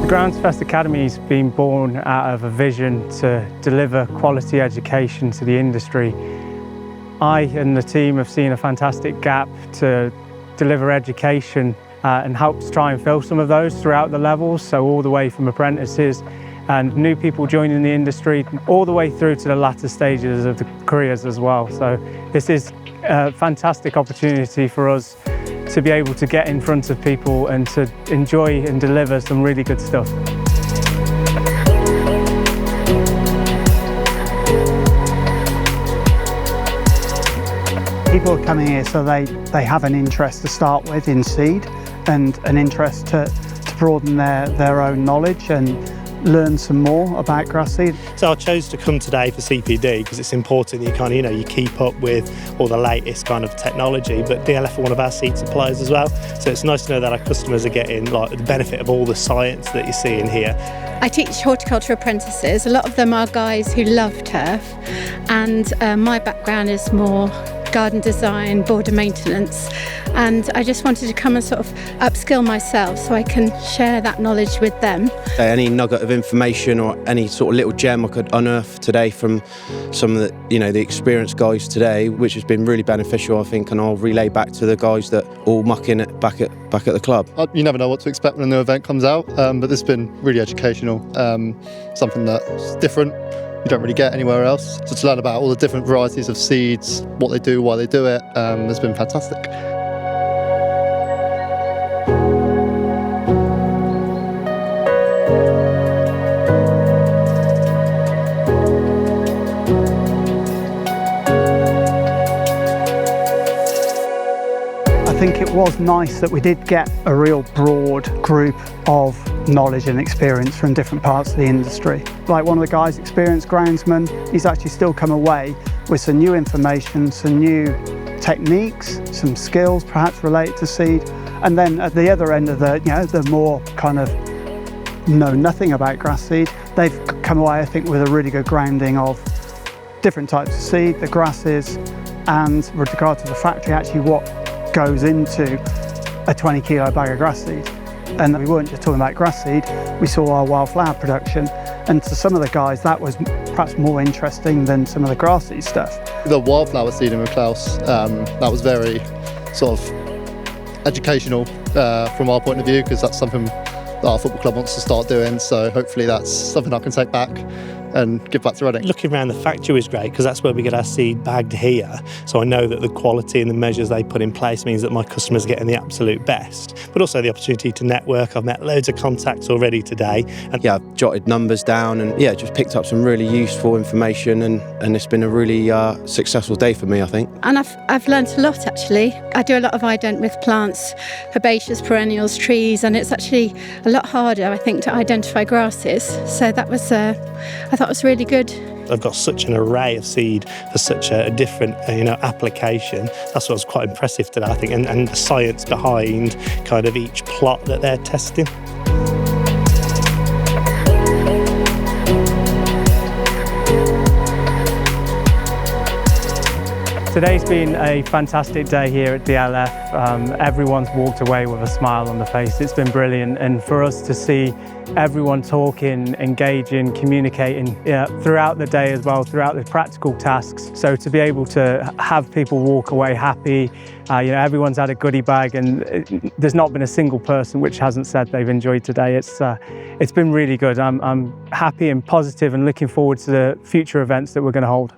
GroundsFest Academy has been born out of a vision to deliver quality education to the industry. I and the team have seen a fantastic gap to deliver education and helps try and fill some of those throughout the levels, so all the way from apprentices and new people joining the industry, all the way through to the latter stages of the careers as well. So this is a fantastic opportunity for us to be able to get in front of people and to enjoy and deliver some really good stuff. People are coming here so they have an interest to start with in seed and an interest to broaden their own knowledge and learn some more about grass seed. So I chose to come today for CPD because it's important that you keep up with all the latest kind of technology, but DLF are one of our seed suppliers as well. So it's nice to know that our customers are getting the benefit of all the science that you see in here. I teach horticulture apprentices. A lot of them are guys who love turf, and my background is more garden design, border maintenance, and I just wanted to come and sort of upskill myself so I can share that knowledge with them. Any nugget of information or any sort of little gem I could unearth today from some of the experienced guys today, which has been really beneficial, I think, and I'll relay back to the guys that all mucking it back at the club. You never know what to expect when a new event comes out, but this has been really educational, something that's different. You don't really get anywhere else. So to learn about all the different varieties of seeds, what they do, why they do it, has been fantastic. I think it was nice that we did get a real broad group of knowledge and experience from different parts of the industry. Like one of the guys, experienced groundsman, he's actually still come away with some new information, some new techniques, some skills perhaps related to seed. And then at the other end of the more kind of know nothing about grass seed, they've come away, I think, with a really good grounding of different types of seed, the grasses, and with regard to the factory, actually what goes into a 20 kilo bag of grass seed. And we weren't just talking about grass seed, we saw our wildflower production, and to some of the guys that was perhaps more interesting than some of the grass seed stuff. The wildflower seeding with Klaus, that was very sort of educational from our point of view, because that's something that our football club wants to start doing, so hopefully that's something I can take back and give back to Reading. Looking around the factory is great because that's where we get our seed bagged here. So I know that the quality and the measures they put in place means that my customers are getting the absolute best. But also the opportunity to network. I've met loads of contacts already today. And I've jotted numbers down and just picked up some really useful information, and it's been a really successful day for me, I think. And I've learnt a lot actually. I do a lot of ident with plants, herbaceous, perennials, trees, and it's actually a lot harder, I think, to identify grasses. So that was I thought it was really good. I've got such an array of seed for such a different application. That's what was quite impressive today, I think, and the science behind kind of each plot that they're testing. Today's been a fantastic day here at DLF. Everyone's walked away with a smile on the face. It's been brilliant, and for us to see everyone talking, engaging, communicating throughout the day as well, throughout the practical tasks. So to be able to have people walk away happy, everyone's had a goodie bag, and there's not been a single person which hasn't said they've enjoyed today. It's been really good. I'm happy and positive and looking forward to the future events that we're going to hold.